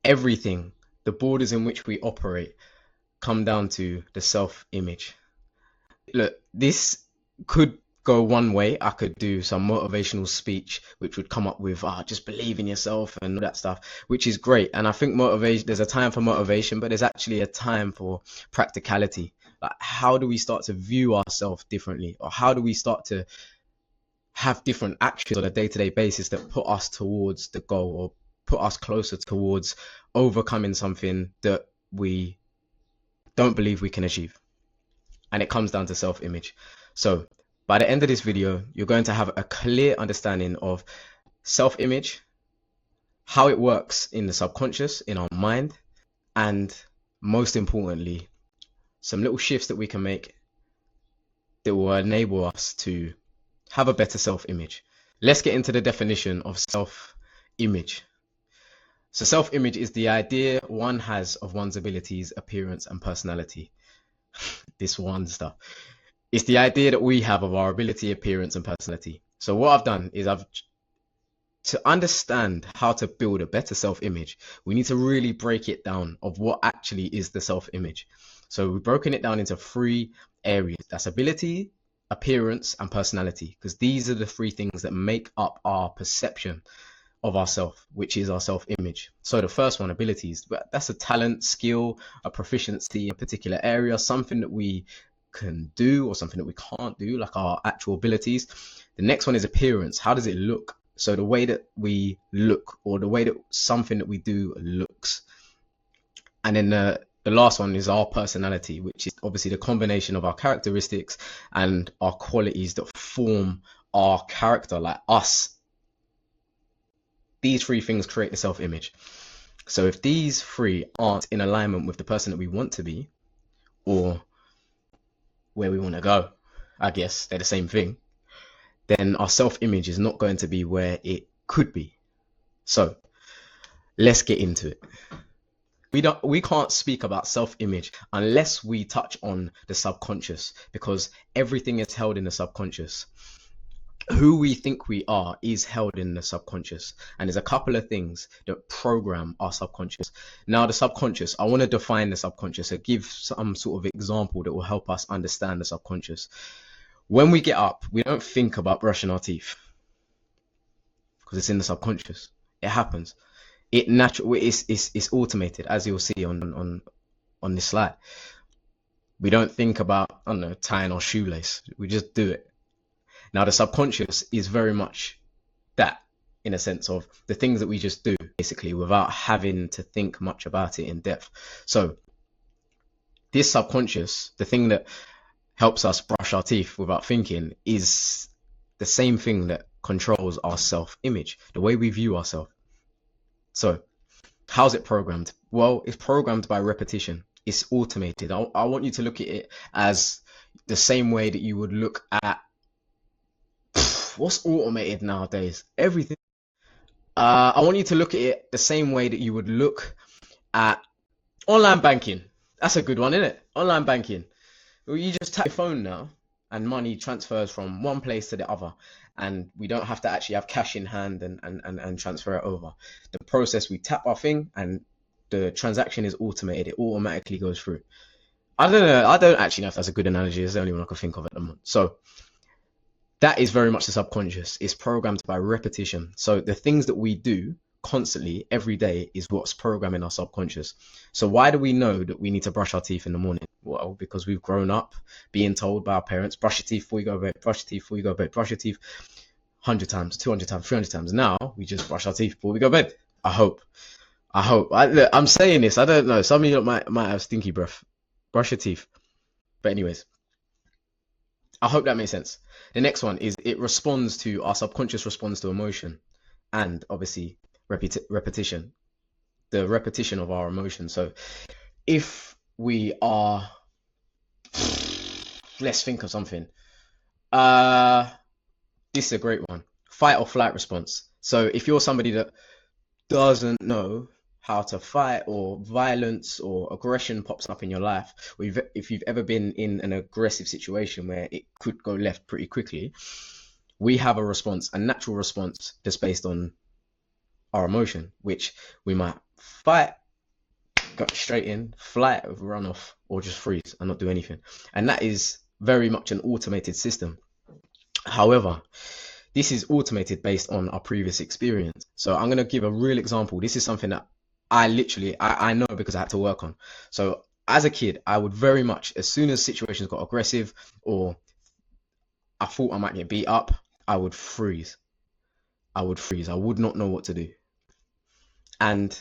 everything, the borders in which we operate, come down to the self-image. Look, this could go one way. I could do some motivational speech, which would come up with, just believe in yourself and all that stuff, which is great. And I think motivation, there's a time for motivation, but there's actually a time for practicality. Like, how do we start to view ourselves differently? Or how do we start to have different actions on a day-to-day basis that put us towards the goal or put us closer towards overcoming something that we don't believe we can achieve? And it comes down to self-image. So by the end of this video, you're going to have a clear understanding of self-image, how it works in the subconscious, in our mind, and most importantly, some little shifts that we can make that will enable us to have a better self-image. Let's get into the definition of self-image. So self-image is the idea one has of one's abilities, appearance, and personality. This one stuff. It's the idea that we have of our ability, appearance, and personality. So what I've done is to understand how to build a better self-image, we need to really break it down of what actually is the self-image. So we've broken it down into 3 areas. That's ability, appearance, and personality, because these are the 3 things that make up our perception of ourselves, which is our self-image. So the first one, abilities, that's a talent, skill, a proficiency in a particular area, something that we can do or something that we can't do, like our actual abilities. The next one is appearance. How does it look? So the way that we look, or the way that something that we do looks. And then the last one is our personality, which is obviously the combination of our characteristics and our qualities that form our character, like us. These 3 things create the self-image. So if these 3 aren't in alignment with the person that we want to be, or where we want to go, I guess they're the same thing, then our self-image is not going to be where it could be. So let's get into it. We can't speak about self-image unless we touch on the subconscious, because everything is held in the subconscious. Who we think we are is held in the subconscious, and there's a couple of things that program our subconscious. Now, the subconscious, I want to define the subconscious and give some sort of example that will help us understand the subconscious. When we get up, we don't think about brushing our teeth because it's in the subconscious. It happens. It's automated, as you'll see on this slide. We don't think about, I don't know, tying our shoelace. We just do it. Now, the subconscious is very much that, in a sense of the things that we just do, basically, without having to think much about it in depth. So this subconscious, the thing that helps us brush our teeth without thinking, is the same thing that controls our self-image, the way we view ourselves. So how's it programmed? Well, it's programmed by repetition. It's automated. I want you to look at it as the same way that you would look at what's automated nowadays? Everything. I want you to look at it the same way that you would look at online banking. That's a good one, isn't it? Online banking. Well, you just tap your phone now and money transfers from one place to the other, and we don't have to actually have cash in hand and transfer it over. The process, we tap our thing and the transaction is automated. It automatically goes through. I don't know. I don't actually know if that's a good analogy. It's the only one I can think of at the moment. So that is very much the subconscious. It's programmed by repetition. So the things that we do constantly every day is what's programming our subconscious. So why do we know that we need to brush our teeth in the morning? Well, because we've grown up being told by our parents, brush your teeth before you go to bed, brush your teeth before you go to bed, brush your teeth 100 times, 200 times, 300 times. Now we just brush our teeth before we go to bed. I hope. I'm saying this. I don't know. Some of you might have stinky breath. Brush your teeth. But anyways, I hope that makes sense. The next one is our subconscious responds to emotion and obviously repetition, the repetition of our emotion. So if we are, let's think of something. This is a great one. Fight or flight response. So if you're somebody that doesn't know how to fight, or violence or aggression pops up in your life, or if you've ever been in an aggressive situation where it could go left pretty quickly, we have a response, a natural response that's based on our emotion, which we might fight, go straight in, flight, run off, or just freeze and not do anything. And that is very much an automated system. However, this is automated based on our previous experience. So I'm going to give a real example. This is something that I know because I had to work on. So as a kid, I would very much, as soon as situations got aggressive or I thought I might get beat up, I would freeze. I would not know what to do. And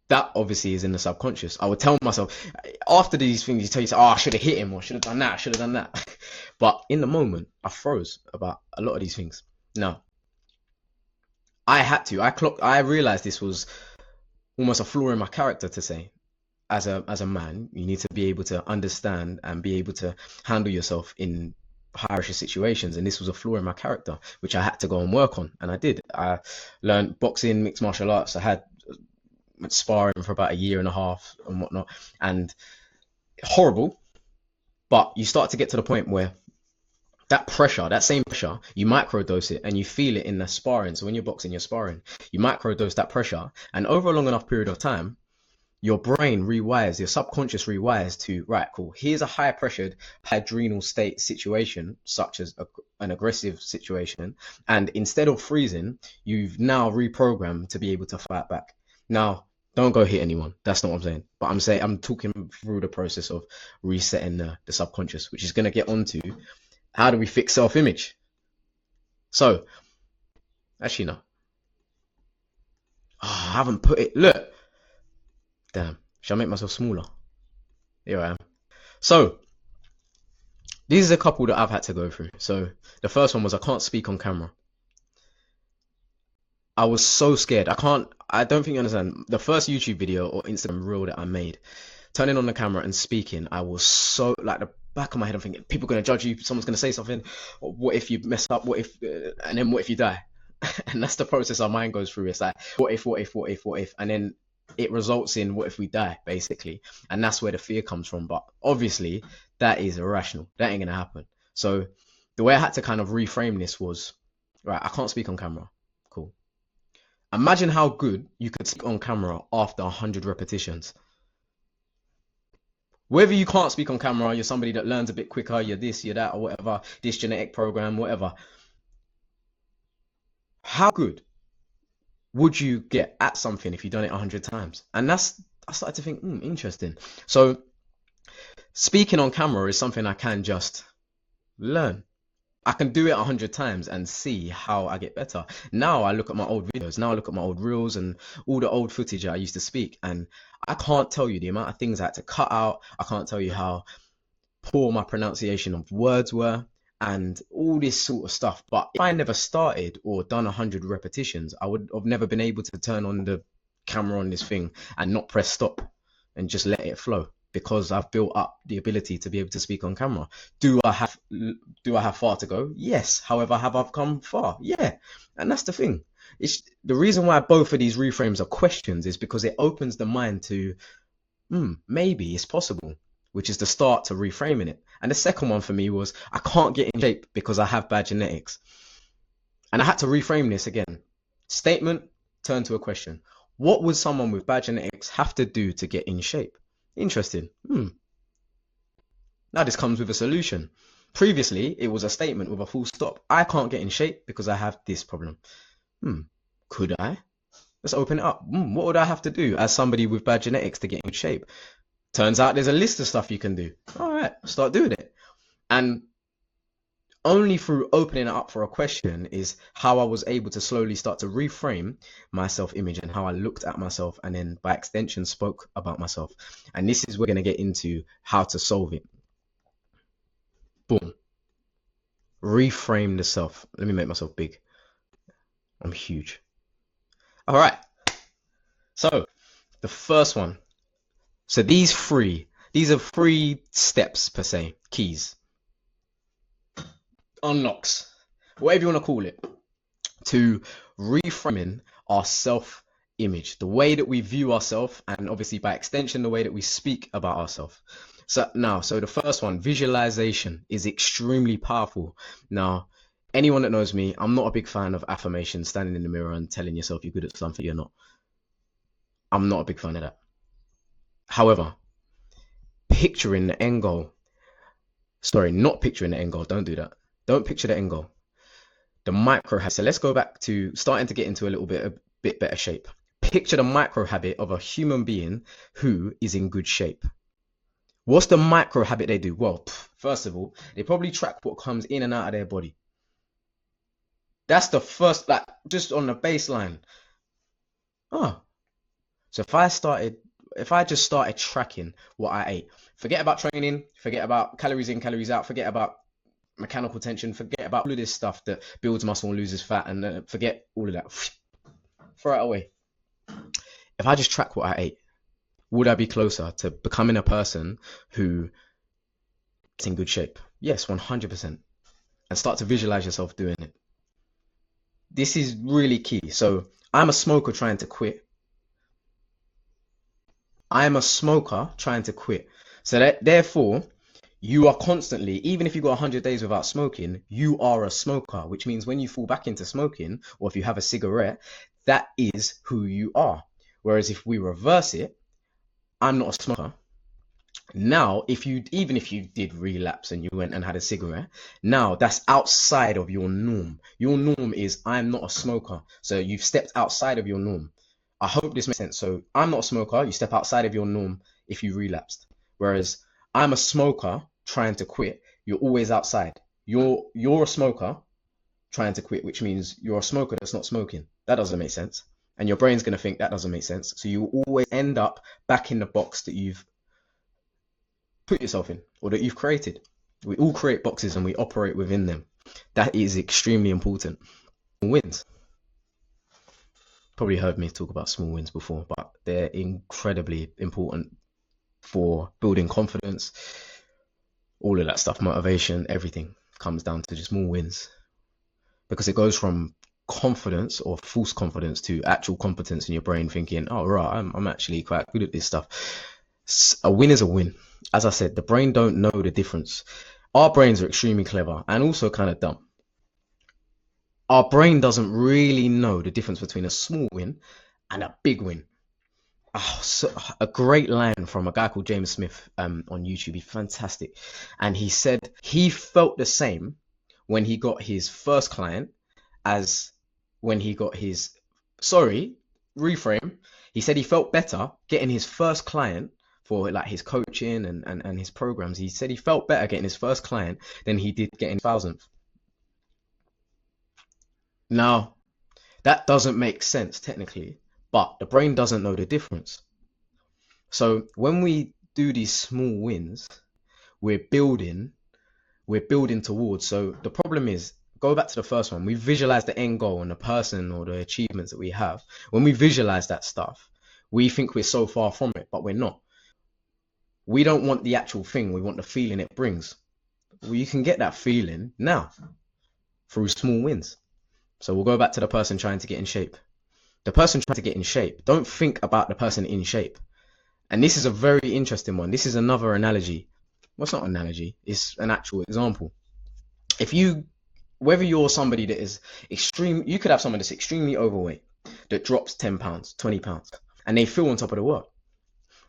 that obviously is in the subconscious. I would tell myself, after these things, you tell yourself, oh, I should have hit him, or should have done that, I should have done that. But in the moment, I froze about a lot of these things. Now, I realized this was almost a flaw in my character to say. As a man, you need to be able to understand and be able to handle yourself in high pressure situations, and this was a flaw in my character which I had to go and work on, and I did. I learned boxing, mixed martial arts. I had sparring for about a year and a half and whatnot, and horrible. But you start to get to the point where that pressure, that same pressure, you microdose it and you feel it in the sparring. So when you're boxing, you're sparring, you microdose that pressure, and over a long enough period of time, your brain rewires, your subconscious rewires to, right, cool, here's a high pressured, adrenal state situation, such as an aggressive situation. And instead of freezing, you've now reprogrammed to be able to fight back. Now, don't go hit anyone. That's not what I'm saying. But I'm talking through the process of resetting the subconscious, which is going to get onto how do we fix self-image. So, actually, no. Oh, I haven't put it. Look. Damn, shall I make myself smaller? Here I am. So, these are a couple that I've had to go through. So, the first one was I can't speak on camera. I was so scared. I don't think you understand. The first YouTube video or Instagram reel that I made, turning on the camera and speaking, I was so, like, the back of my head, I'm thinking, people are going to judge you, someone's going to say something. What if you mess up? What if, and then what if you die? And that's the process our mind goes through. It's like, what if? And then it results in what if we die, basically. And that's where the fear comes from. But obviously that is irrational. That ain't gonna happen. So the way I had to kind of reframe this was, right, I can't speak on camera. Cool. Imagine how good you could speak on camera after 100 repetitions. Whether you can't speak on camera, you're somebody that learns a bit quicker, you're this, you're that, or whatever, this genetic program, whatever. How good would you get at something if you've done it 100 times? And I started to think, interesting. So speaking on camera is something I can just learn. I can do it 100 times and see how I get better. Now I look at my old videos, now I look at my old reels and all the old footage I used to speak, and I can't tell you the amount of things I had to cut out. I can't tell you how poor my pronunciation of words were and all this sort of stuff. But if I never started or done 100 repetitions, I would have never been able to turn on the camera on this thing and not press stop and just let it flow, because I've built up the ability to be able to speak on camera. Do I have far to go? Yes. However, have I come far? Yeah. And that's the thing. It's the reason why both of these reframes are questions, is because it opens the mind to maybe it's possible, which is the start to reframing it. And the second one for me was, I can't get in shape because I have bad genetics. And I had to reframe this again. Statement turned to a question. What would someone with bad genetics have to do to get in shape? Interesting. Now this comes with a solution. Previously, it was a statement with a full stop. I can't get in shape because I have this problem. Could I? Let's open it up. What would I have to do as somebody with bad genetics to get in shape? Turns out there's a list of stuff you can do. All right, start doing it. And only through opening it up for a question is how I was able to slowly start to reframe my self-image and how I looked at myself, and then by extension spoke about myself. And this is, we're going to get into how to solve it. Boom. Reframe the self. Let me make myself big. I'm huge. All right. So the first one. So these are 3 steps per se, keys, unlocks, whatever you want to call it, to reframing our self-image, the way that we view ourselves, and obviously by extension, the way that we speak about ourselves. So the first one, visualization, is extremely powerful. Now, anyone that knows me, I'm not a big fan of affirmation, standing in the mirror and telling yourself you're good at something you're not. I'm not a big fan of that. However, picturing the end goal, sorry, not picturing the end goal, don't do that. Don't picture the end goal. The micro habit. So let's go back to starting to get into a bit better shape. Picture the micro habit of a human being who is in good shape. What's the micro habit they do? Well, first of all, they probably track what comes in and out of their body. That's the first, like, just on the baseline. Oh, so if I just started tracking what I ate, forget about training, forget about calories in, calories out, forget about mechanical tension, forget about all of this stuff that builds muscle and loses fat, and forget all of that. Throw it away. If I just track what I ate, would I be closer to becoming a person who is in good shape? Yes, 100%. And start to visualize yourself doing it. This is really key. So I'm a smoker trying to quit. I'm a smoker trying to quit. So that, therefore, you are constantly, even if you go 100 days without smoking, you are a smoker, which means when you fall back into smoking, or if you have a cigarette, that is who you are. Whereas if we reverse it, I'm not a smoker. Now, even if you did relapse and you went and had a cigarette, now that's outside of your norm. Your norm is I'm not a smoker. So you've stepped outside of your norm. I hope this makes sense. So I'm not a smoker. You step outside of your norm if you relapsed. Whereas I'm a smoker trying to quit. You're always outside. You're a smoker trying to quit, which means you're a smoker that's not smoking. That doesn't make sense. And your brain's going to think that doesn't make sense. So you always end up back in the box that you've put yourself in, or that you've created. We all create boxes and we operate within them. That is extremely important. Wins. Probably heard me talk about small wins before, but they're incredibly important for building confidence. All of that stuff, motivation, everything comes down to just small wins, because it goes from confidence or false confidence to actual competence in your brain, thinking, oh right, I'm actually quite good at this stuff. A win is a win. As I said, the brain don't know the difference. Our brains are extremely clever and also kind of dumb. Our brain doesn't really know the difference between a small win and a big win. Oh, so a great line from a guy called James Smith on YouTube. He's fantastic. And he said he felt the same when he got his first client as when he got his, reframe. He said he felt better getting his first client for like his coaching and his programs. He said he felt better getting his first client than he did getting 1,000th. Now, that doesn't make sense technically, but the brain doesn't know the difference. So when we do these small wins, we're building towards. So the problem is, go back to the first one. We visualize the end goal and the person or the achievements that we have. When we visualize that stuff, we think we're so far from it, but we're not. We don't want the actual thing. We want the feeling it brings. Well, you can get that feeling now through small wins. So we'll go back to the person trying to get in shape. The person trying to get in shape, don't think about the person in shape. And this is a very interesting one. This is another analogy. Well, it's not an analogy. It's an actual example. Whether you're somebody that is you could have someone that's extremely overweight that drops 10 pounds, 20 pounds, and they feel on top of the world.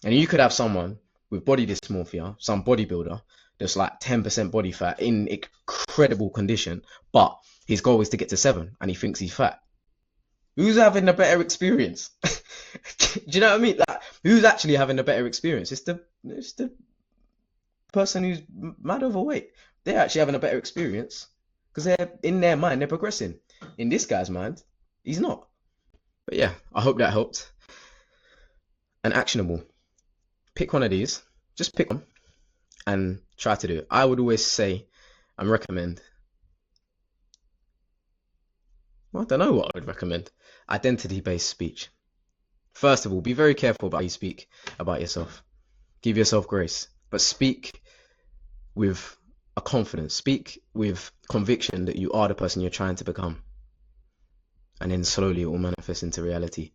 And you could have someone with body dysmorphia, some bodybuilder that's like 10% body fat in incredible condition, but his goal is to get to 7 and he thinks he's fat. Who's having a better experience? Do you know what I mean? Like, who's actually having a better experience? It's the person who's mad overweight. They're actually having a better experience because they're in their mind, they're progressing. In this guy's mind, he's not. But yeah, I hope that helped. And actionable. Pick one of these. Just pick one and try to do it. I would always say and recommend. Well, I don't know what I would recommend. Identity-based speech. First of all, be very careful about how you speak about yourself. Give yourself grace, but speak with a confidence. Speak with conviction that you are the person you're trying to become. And then slowly it will manifest into reality.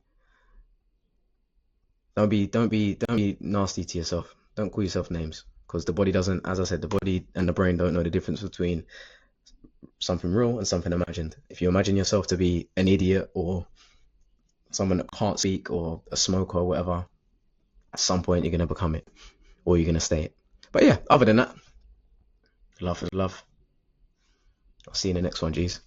Don't be nasty to yourself. Don't call yourself names, because the body doesn't, as I said, the body and the brain don't know the difference between something real and something imagined. If you imagine yourself to be an idiot or someone that can't speak or a smoker or whatever, at some point you're going to become it, or you're going to stay it. But yeah, other than that, love is love. I'll see you in the next one, G's.